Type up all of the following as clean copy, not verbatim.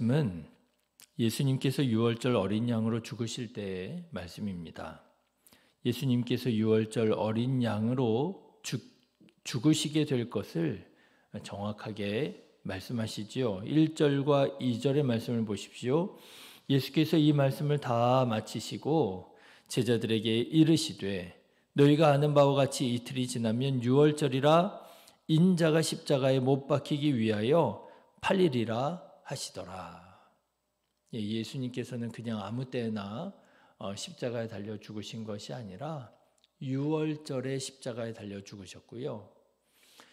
말씀은 예수님께서 유월절 어린 양으로 죽으실 때의 말씀입니다. 예수님께서 유월절 어린 양으로 죽으시게 될 것을 정확하게 말씀하시지요. 1절과 2절의 말씀을 보십시오. 예수께서 이 말씀을 다 마치시고 제자들에게 이르시되 너희가 아는 바와 같이 이틀이 지나면 유월절이라 인자가 십자가에 못 박히기 위하여 팔리리라 하시더라. 예수님께서는 그냥 아무 때나 십자가에 달려 죽으신 것이 아니라 유월절에 십자가에 달려 죽으셨고요.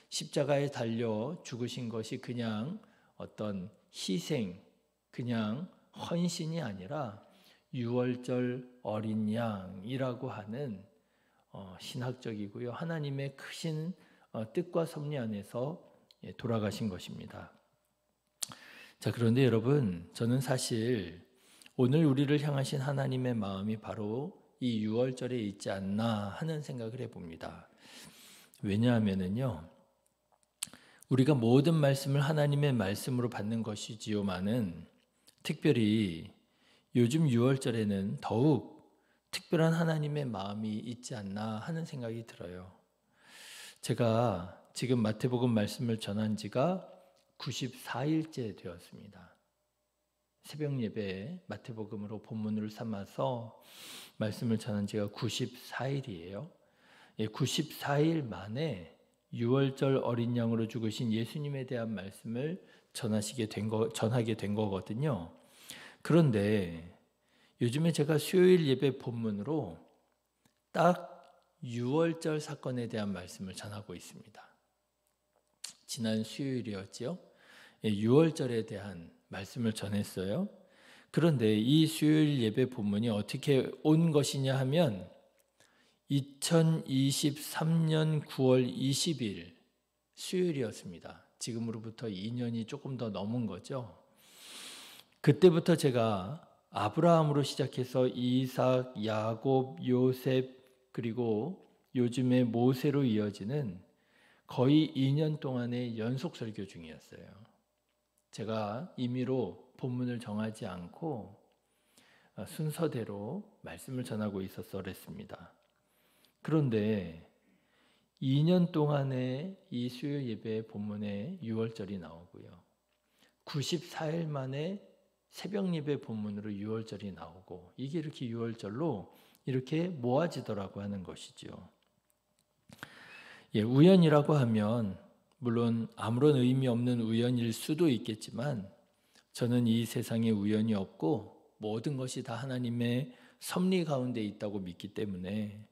십자가에 달려 죽으신 것이 그냥 어떤 희생, 그냥 헌신이 아니라 유월절 어린 양이라고 하는 신학적이고요. 하나님의 크신 뜻과 섭리 안에서 돌아가신 것입니다. 자, 그런데 여러분, 저는 사실 오늘 우리를 향하신 하나님의 마음이 바로 이 유월절에 있지 않나 하는 생각을 해봅니다. 왜냐하면요, 우리가 모든 말씀을 하나님의 말씀으로 받는 것이지요만은 특별히 요즘 유월절에는 더욱 특별한 하나님의 마음이 있지 않나 하는 생각이 들어요. 제가 지금 마태복음 말씀을 전한 지가 94일째 되었습니다. 새벽 예배에 마태복음으로 본문을 삼아서 말씀을 전한 지가 94일이에요. 94일 만에 유월절 어린 양으로 죽으신 예수님에 대한 말씀을 전하게 된 거거든요. 그런데 요즘에 제가 수요일 예배 본문으로 딱 유월절 사건에 대한 말씀을 전하고 있습니다. 지난 수요일이었죠. 유월절에 대한 말씀을 전했어요. 그런데 이 수요일 예배 본문이 어떻게 온 것이냐 하면 2023년 9월 20일 수요일이었습니다. 지금으로부터 2년이 조금 더 넘은 거죠. 그때부터 제가 아브라함으로 시작해서 이삭, 야곱, 요셉, 그리고 요즘에 모세로 이어지는 거의 2년 동안의 연속 설교 중이었어요. 제가 임의로 본문을 정하지 않고 순서대로 말씀을 전하고 있어서 그랬습니다. 그런데 2년 동안의 이 수요 예배 본문에 유월절이 나오고요. 94일 만에 새벽 예배 본문으로 유월절이 나오고 이게 이렇게 유월절로 이렇게 모아지더라고 하는 것이죠. 우연이라고 하면 물론 아무런 의미 없는 우연일 수도 있겠지만 저는 이 세상에 우연이 없고 모든 것이 다 하나님의 섭리 가운데 있다고 믿기 때문에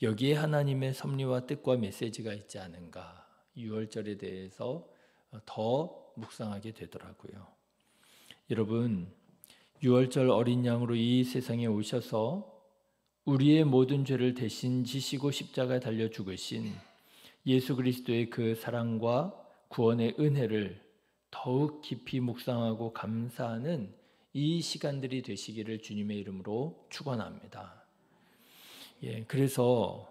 여기에 하나님의 섭리와 뜻과 메시지가 있지 않은가 유월절에 대해서 더 묵상하게 되더라고요. 여러분, 유월절 어린 양으로 이 세상에 오셔서 우리의 모든 죄를 대신 지시고 십자가에 달려 죽으신 예수 그리스도의 그 사랑과 구원의 은혜를 더욱 깊이 묵상하고 감사하는 이 시간들이 되시기를 주님의 이름으로 축원합니다. 그래서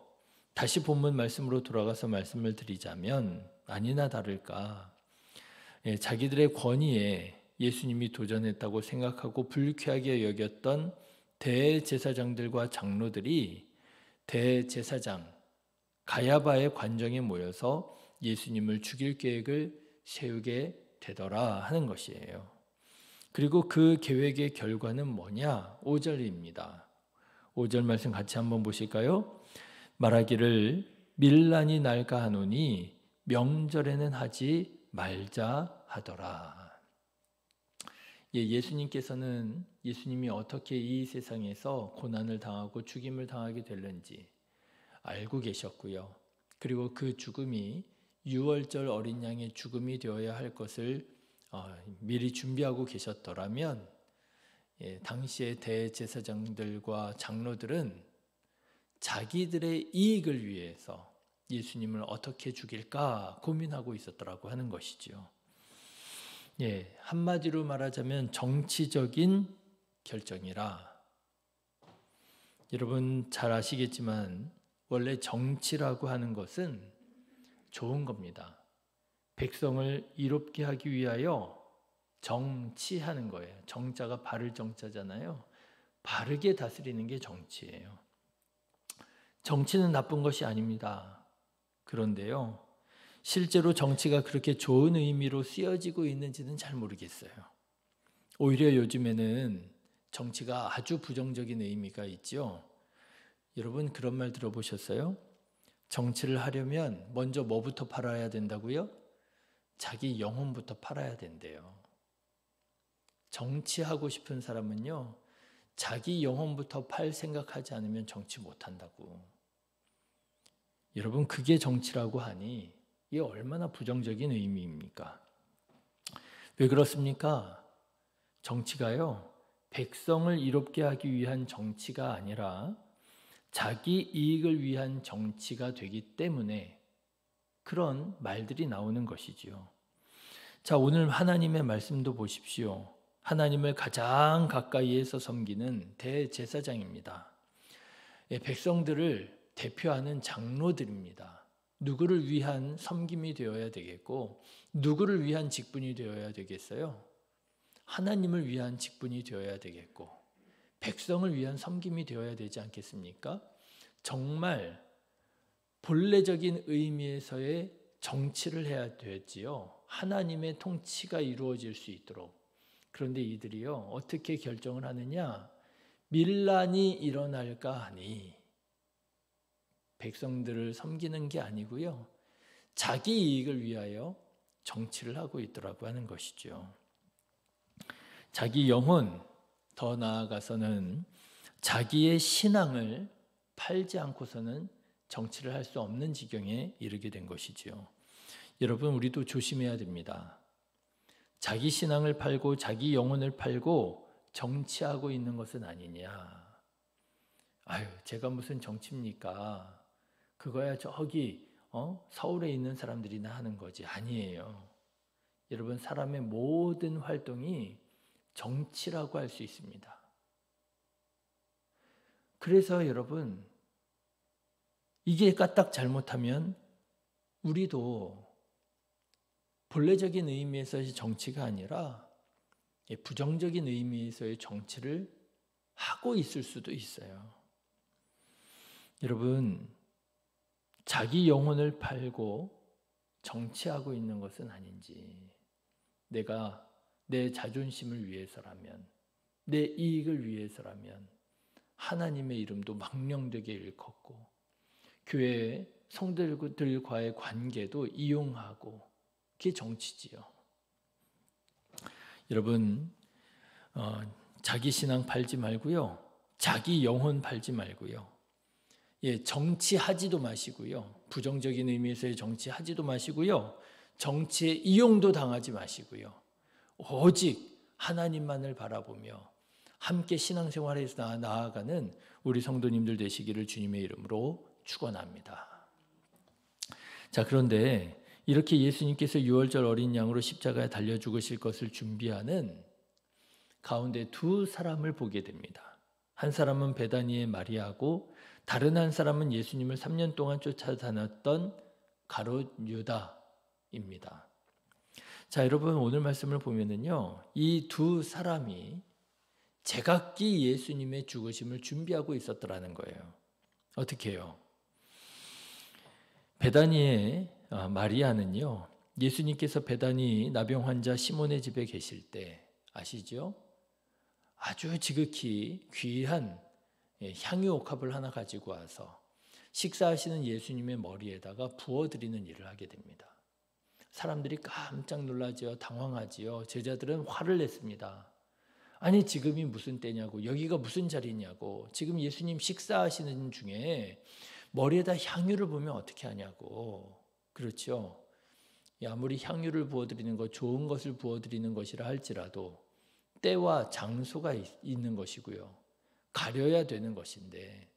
다시 본문 말씀으로 돌아가서 말씀을 드리자면 아니나 다를까 자기들의 권위에 예수님이 도전했다고 생각하고 불쾌하게 여겼던 대제사장들과 장로들이 대제사장 가야바의 관정에 모여서 예수님을 죽일 계획을 세우게 되더라 하는 것이에요. 그리고 그 계획의 결과는 뭐냐? 5절입니다. 5절 말씀 같이 한번 보실까요? 말하기를 밀란이 날까 하노니 명절에는 하지 말자 하더라. 예수님께서는 예수님이 어떻게 이 세상에서 고난을 당하고 죽임을 당하게 될는지 알고 계셨고요. 그리고 그 죽음이 유월절 어린 양의 죽음이 되어야 할 것을 미리 준비하고 계셨더라면 당시의 대제사장들과 장로들은 자기들의 이익을 위해서 예수님을 어떻게 죽일까 고민하고 있었더라고 하는 것이죠. 한마디로 말하자면 정치적인 결정이라. 여러분 잘 아시겠지만 원래 정치라고 하는 것은 좋은 겁니다. 백성을 이롭게 하기 위하여 정치하는 거예요. 정자가 바를 정자잖아요. 바르게 다스리는 게 정치예요. 정치는 나쁜 것이 아닙니다. 그런데요, 실제로 정치가 그렇게 좋은 의미로 쓰여지고 있는지는 잘 모르겠어요. 오히려 요즘에는 정치가 아주 부정적인 의미가 있죠. 여러분 그런 말 들어보셨어요? 정치를 하려면 먼저 뭐부터 팔아야 된다고요? 자기 영혼부터 팔아야 된대요. 정치하고 싶은 사람은요, 자기 영혼부터 팔 생각하지 않으면 정치 못한다고. 여러분 그게 정치라고 하니 이게 얼마나 부정적인 의미입니까? 왜 그렇습니까? 정치가요, 백성을 이롭게 하기 위한 정치가 아니라 자기 이익을 위한 정치가 되기 때문에 그런 말들이 나오는 것이지요. 자, 오늘 하나님의 말씀도 보십시오. 하나님을 가장 가까이에서 섬기는 대제사장입니다. 백성들을 대표하는 장로들입니다. 누구를 위한 섬김이 되어야 되겠고, 누구를 위한 직분이 되어야 되겠어요? 하나님을 위한 직분이 되어야 되겠고, 백성을 위한 섬김이 되어야 되지 않겠습니까? 정말 본래적인 의미에서의 정치를 해야 되지요. 하나님의 통치가 이루어질 수 있도록. 그런데 이들이요, 어떻게 결정을 하느냐? 밀란이 일어날까 하니 백성들을 섬기는 게 아니고요, 자기 이익을 위하여 정치를 하고 있더라고 하는 것이죠. 자기 영혼, 더 나아가서는 자기의 신앙을 팔지 않고서는 정치를 할 수 없는 지경에 이르게 된 것이지요. 여러분 우리도 조심해야 됩니다. 자기 신앙을 팔고 자기 영혼을 팔고 정치하고 있는 것은 아니냐. 아유, 제가 무슨 정치입니까? 그거야 저기 서울에 있는 사람들이나 하는 거지. 아니에요. 여러분 사람의 모든 활동이 정치라고 할 수 있습니다. 그래서 여러분 이게 까딱 잘못하면 우리도 본래적인 의미에서의 정치가 아니라 부정적인 의미에서의 정치를 하고 있을 수도 있어요. 여러분 자기 영혼을 팔고 정치하고 있는 것은 아닌지, 내가 내 자존심을 위해서라면, 내 이익을 위해서라면 하나님의 이름도 망령되게 일컫고 교회의 성들과의 관계도 이용하고, 그게 정치지요. 여러분 자기 신앙 팔지 말고요, 자기 영혼 팔지 말고요, 정치하지도 마시고요, 부정적인 의미에서의 정치하지도 마시고요, 정치에 이용도 당하지 마시고요, 오직 하나님만을 바라보며 함께 신앙생활에서 나아가는 우리 성도님들 되시기를 주님의 이름으로 축원합니다. 자, 그런데 이렇게 예수님께서 유월절 어린 양으로 십자가에 달려 죽으실 것을 준비하는 가운데 두 사람을 보게 됩니다. 한 사람은 베다니의 마리아고 다른 한 사람은 예수님을 3년 동안 쫓아다녔던 가롯 유다입니다. 자, 여러분 오늘 말씀을 보면은요, 이 두 사람이 제각기 예수님의 죽으심을 준비하고 있었더라는 거예요. 어떻게 해요? 베다니의 마리아는요, 예수님께서 베다니 나병 환자 시몬의 집에 계실 때 아시죠? 아주 지극히 귀한 향유 옥합을 하나 가지고 와서 식사하시는 예수님의 머리에다가 부어드리는 일을 하게 됩니다. 사람들이 깜짝 놀라지요. 당황하지요. 제자들은 화를 냈습니다. 아니 지금이 무슨 때냐고, 여기가 무슨 자리냐고, 지금 예수님 식사하시는 중에 머리에다 향유를 부으면 어떻게 하냐고. 그렇죠. 아무리 향유를 부어드리는 것, 좋은 것을 부어드리는 것이라 할지라도 때와 장소가 있는 것이고요, 가려야 되는 것인데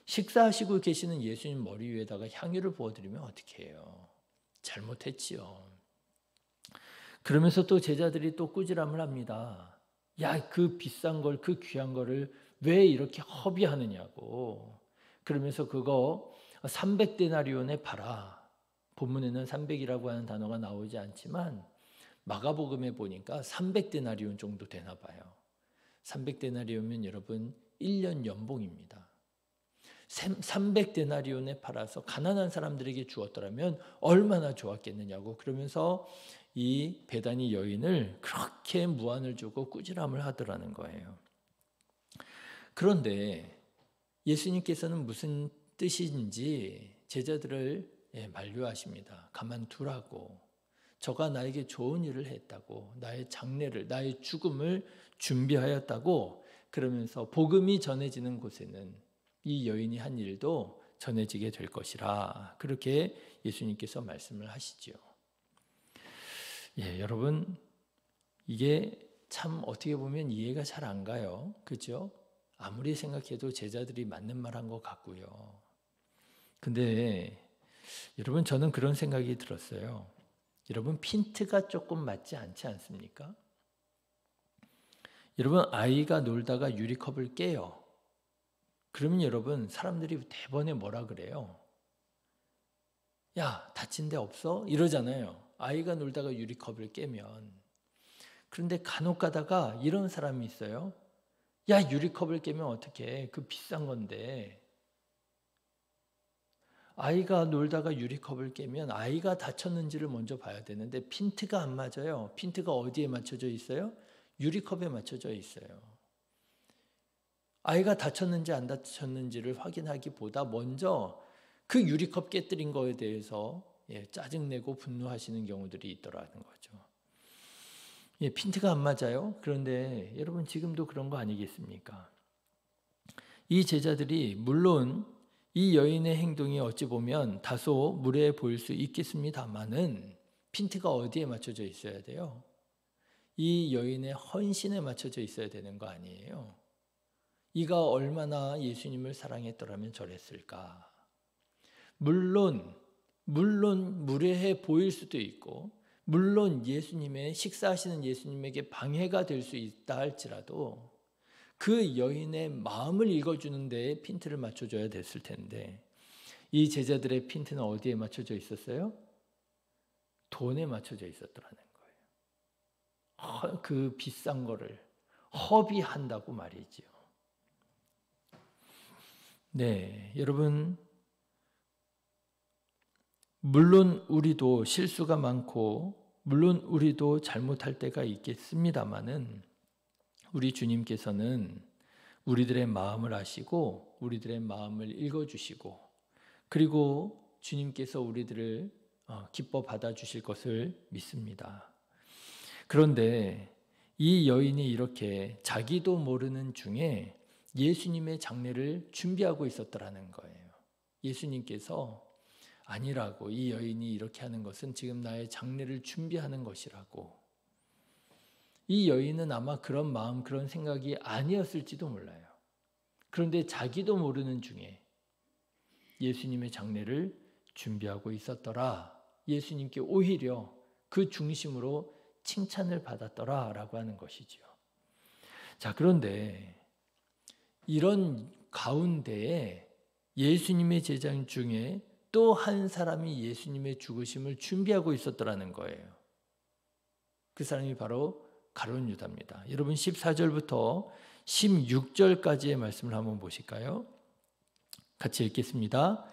식사하시고 계시는 예수님 머리 위에다가 향유를 부어드리면 어떻게 해요? 잘못했지요. 그러면서 또 제자들이 또 꾸지람을 합니다. 야, 그 비싼 걸, 그 귀한 거를 왜 이렇게 허비하느냐고. 그러면서 그거 300데나리온에 팔아. 본문에는 300이라고 하는 단어가 나오지 않지만 마가복음에 보니까 300데나리온 정도 되나 봐요. 300데나리온이면 여러분 1년 연봉입니다. 300데나리온에 팔아서 가난한 사람들에게 주었더라면 얼마나 좋았겠느냐고, 그러면서 이 베다니 여인을 그렇게 무안을 주고 꾸지람을 하더라는 거예요. 그런데 예수님께서는 무슨 뜻인지 제자들을 만류하십니다. 가만두라고. 저가 나에게 좋은 일을 했다고, 나의 장례를, 나의 죽음을 준비하였다고, 그러면서 복음이 전해지는 곳에는 이 여인이 한 일도 전해지게 될 것이라, 그렇게 예수님께서 말씀을 하시죠. 여러분, 이게 참 어떻게 보면 이해가 잘 안 가요. 그죠? 아무리 생각해도 제자들이 맞는 말 한 것 같고요. 근데 여러분, 저는 그런 생각이 들었어요. 여러분, 핀트가 조금 맞지 않지 않습니까? 여러분, 아이가 놀다가 유리컵을 깨요. 그러면 여러분, 사람들이 대번에 뭐라 그래요? 야, 다친 데 없어? 이러잖아요. 아이가 놀다가 유리컵을 깨면. 그런데 간혹 가다가 이런 사람이 있어요. 야, 유리컵을 깨면 어떡해? 그 비싼 건데. 아이가 놀다가 유리컵을 깨면 아이가 다쳤는지를 먼저 봐야 되는데 핀트가 안 맞아요. 핀트가 어디에 맞춰져 있어요? 유리컵에 맞춰져 있어요. 아이가 다쳤는지 안 다쳤는지를 확인하기보다 먼저 그 유리컵 깨뜨린 거에 대해서 짜증내고 분노하시는 경우들이 있더라는 거죠. 핀트가 안 맞아요. 그런데 여러분, 지금도 그런 거 아니겠습니까? 이 제자들이 물론 이 여인의 행동이 어찌 보면 다소 무례해 보일 수 있겠습니다만은 핀트가 어디에 맞춰져 있어야 돼요? 이 여인의 헌신에 맞춰져 있어야 되는 거 아니에요? 이가 얼마나 예수님을 사랑했더라면 저랬을까? 물론 무례해 보일 수도 있고, 물론 예수님의 식사하시는 예수님에게 방해가 될 수 있다 할지라도 그 여인의 마음을 읽어주는 데에 핀트를 맞춰줘야 됐을 텐데, 이 제자들의 핀트는 어디에 맞춰져 있었어요? 돈에 맞춰져 있었더라는 거예요. 그 비싼 거를 허비한다고 말이지요. 네, 여러분, 물론 우리도 실수가 많고 물론 우리도 잘못할 때가 있겠습니다마는 우리 주님께서는 우리들의 마음을 아시고 우리들의 마음을 읽어주시고, 그리고 주님께서 우리들을 기뻐 받아주실 것을 믿습니다. 그런데 이 여인이 이렇게 자기도 모르는 중에 예수님의 장례를 준비하고 있었더라는 거예요. 예수님께서 아니라고, 이 여인이 이렇게 하는 것은 지금 나의 장례를 준비하는 것이라고. 이 여인은 아마 그런 마음, 그런 생각이 아니었을지도 몰라요. 그런데 자기도 모르는 중에 예수님의 장례를 준비하고 있었더라. 예수님께 오히려 그 중심으로 칭찬을 받았더라라고 하는 것이지요. 자, 그런데 이런 가운데에 예수님의 제자 중에 또 한 사람이 예수님의 죽으심을 준비하고 있었더라는 거예요. 그 사람이 바로 가룟 유다입니다. 여러분, 14절부터 16절까지의 말씀을 한번 보실까요? 같이 읽겠습니다.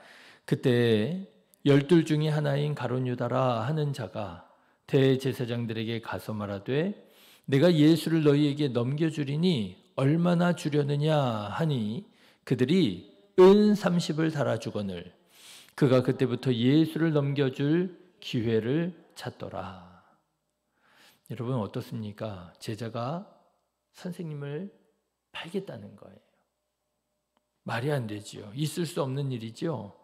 그때 12 중에 하나인 가룟 유다라 하는 자가 대제사장들에게 가서 말하되 내가 예수를 너희에게 넘겨주리니 얼마나 주려느냐 하니 그들이 은 30을 달아주거늘 그가 그때부터 예수를 넘겨줄 기회를 찾더라. 여러분, 어떻습니까? 제자가 선생님을 팔겠다는 거예요. 말이 안 되지요. 있을 수 없는 일이죠.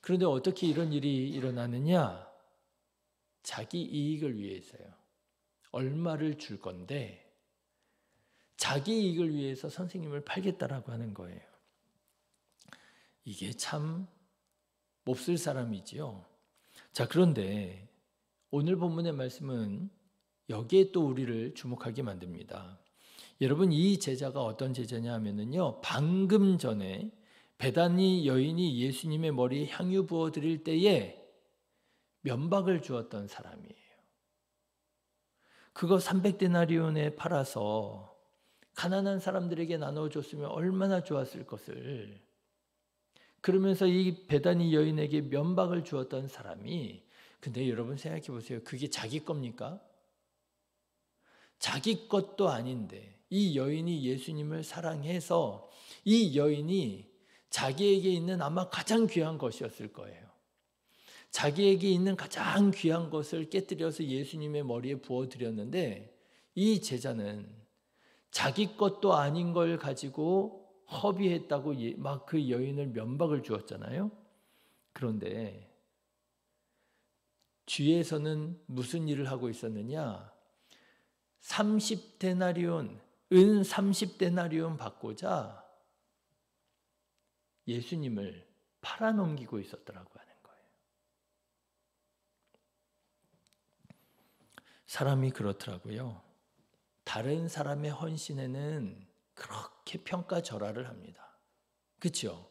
그런데 어떻게 이런 일이 일어나느냐? 자기 이익을 위해서요. 얼마를 줄 건데 자기 이익을 위해서 선생님을 팔겠다라고 하는 거예요. 이게 참 몹쓸 사람이지요. 자, 그런데 오늘 본문의 말씀은 여기에 또 우리를 주목하게 만듭니다. 여러분, 이 제자가 어떤 제자냐 하면은요, 방금 전에 베다니 여인이 예수님의 머리에 향유 부어 드릴 때에 면박을 주었던 사람이에요. 그거 300데나리온에 팔아서 가난한 사람들에게 나눠줬으면 얼마나 좋았을 것을. 그러면서 이 베다니 여인에게 면박을 주었던 사람이, 근데 여러분 생각해 보세요. 그게 자기 겁니까? 자기 것도 아닌데 이 여인이 예수님을 사랑해서 이 여인이 자기에게 있는 아마 가장 귀한 것이었을 거예요. 자기에게 있는 가장 귀한 것을 깨뜨려서 예수님의 머리에 부어드렸는데 이 제자는 자기 것도 아닌 걸 가지고 허비했다고 막 그 여인을 면박을 주었잖아요. 그런데 뒤에서는 무슨 일을 하고 있었느냐? 30데나리온, 은 30데나리온 받고자 예수님을 팔아넘기고 있었더라고 하는 거예요. 사람이 그렇더라고요. 다른 사람의 헌신에는 그렇게 평가절하를 합니다. 그렇죠?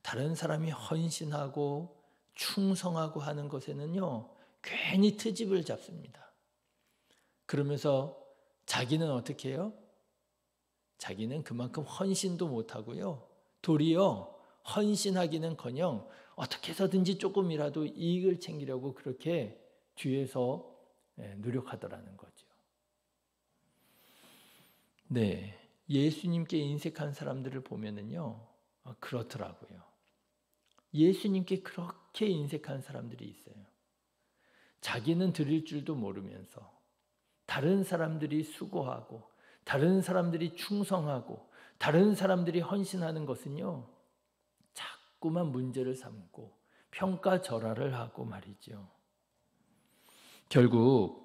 다른 사람이 헌신하고 충성하고 하는 것에는요, 괜히 트집을 잡습니다. 그러면서 자기는 어떻게 해요? 자기는 그만큼 헌신도 못하고요. 도리어 헌신하기는커녕 어떻게 해서든지 조금이라도 이익을 챙기려고 그렇게 뒤에서 노력하더라는 거죠. 네, 예수님께 인색한 사람들을 보면은요, 그렇더라고요. 예수님께 그렇게 인색한 사람들이 있어요. 자기는 드릴 줄도 모르면서 다른 사람들이 수고하고 다른 사람들이 충성하고 다른 사람들이 헌신하는 것은요, 자꾸만 문제를 삼고 평가절하를 하고 말이죠. 결국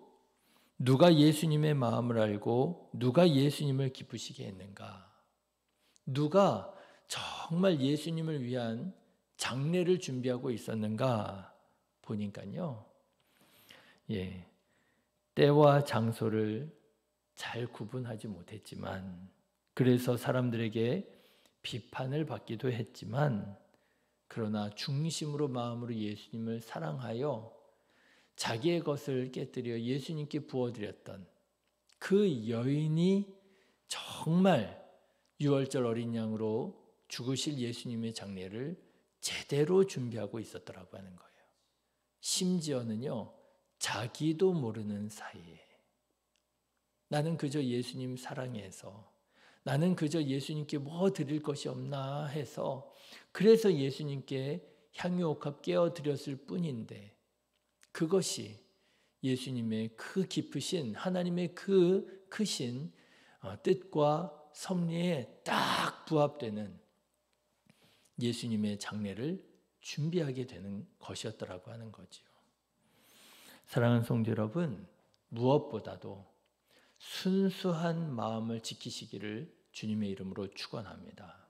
누가 예수님의 마음을 알고 누가 예수님을 기쁘시게 했는가? 누가 정말 예수님을 위한 장례를 준비하고 있었는가 보니까요. 때와 장소를 잘 구분하지 못했지만, 그래서 사람들에게 비판을 받기도 했지만, 그러나 중심으로 마음으로 예수님을 사랑하여 자기의 것을 깨뜨려 예수님께 부어드렸던 그 여인이 정말 유월절 어린 양으로 죽으실 예수님의 장례를 제대로 준비하고 있었더라고 하는 거예요. 심지어는요, 자기도 모르는 사이에 나는 그저 예수님 사랑해서, 나는 그저 예수님께 뭐 드릴 것이 없나 해서 그래서 예수님께 향유옥합 깨어드렸을 뿐인데, 그것이 예수님의 그 깊으신 하나님의 그 크신 뜻과 섭리에 딱 부합되는 예수님의 장례를 준비하게 되는 것이었더라고 하는 거지요. 사랑하는 성도 여러분, 무엇보다도 순수한 마음을 지키시기를 주님의 이름으로 축원합니다.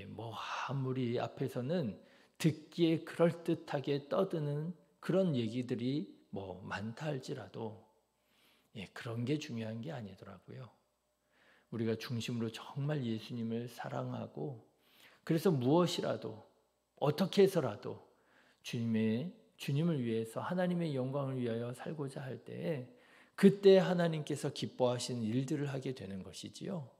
뭐 아무리 앞에서는 듣기에 그럴듯하게 떠드는 그런 얘기들이 뭐 많다 할지라도 그런 게 중요한 게 아니더라고요. 우리가 중심으로 정말 예수님을 사랑하고, 그래서 무엇이라도 어떻게 해서라도 주님을 위해서 하나님의 영광을 위하여 살고자 할 때에 그때 하나님께서 기뻐하시는 일들을 하게 되는 것이지요.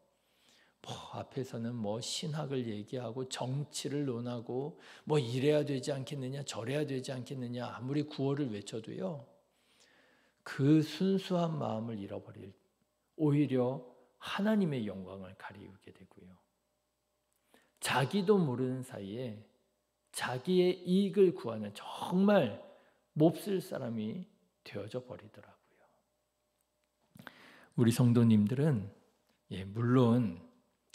앞에서는 신학을 얘기하고 정치를 논하고 이래야 되지 않겠느냐 저래야 되지 않겠느냐 아무리 구호를 외쳐도요, 그 순수한 마음을 잃어버릴, 오히려 하나님의 영광을 가리우게 되고요. 자기도 모르는 사이에 자기의 이익을 구하는 정말 몹쓸 사람이 되어져 버리더라고요. 우리 성도님들은 물론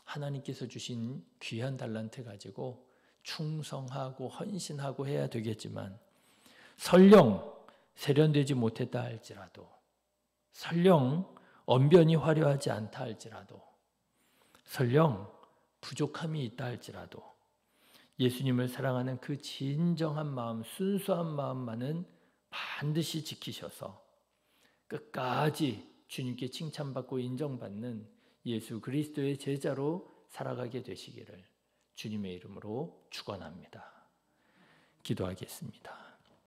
하나님께서 주신 귀한 달란트 가지고 충성하고 헌신하고 해야 되겠지만, 설령 세련되지 못했다 할지라도, 설령 언변이 화려하지 않다 할지라도, 설령 부족함이 있다 할지라도 예수님을 사랑하는 그 진정한 마음, 순수한 마음만은 반드시 지키셔서 끝까지 주님께 칭찬받고 인정받는 예수 그리스도의 제자로 살아가게 되시기를 주님의 이름으로 축원합니다. 기도하겠습니다.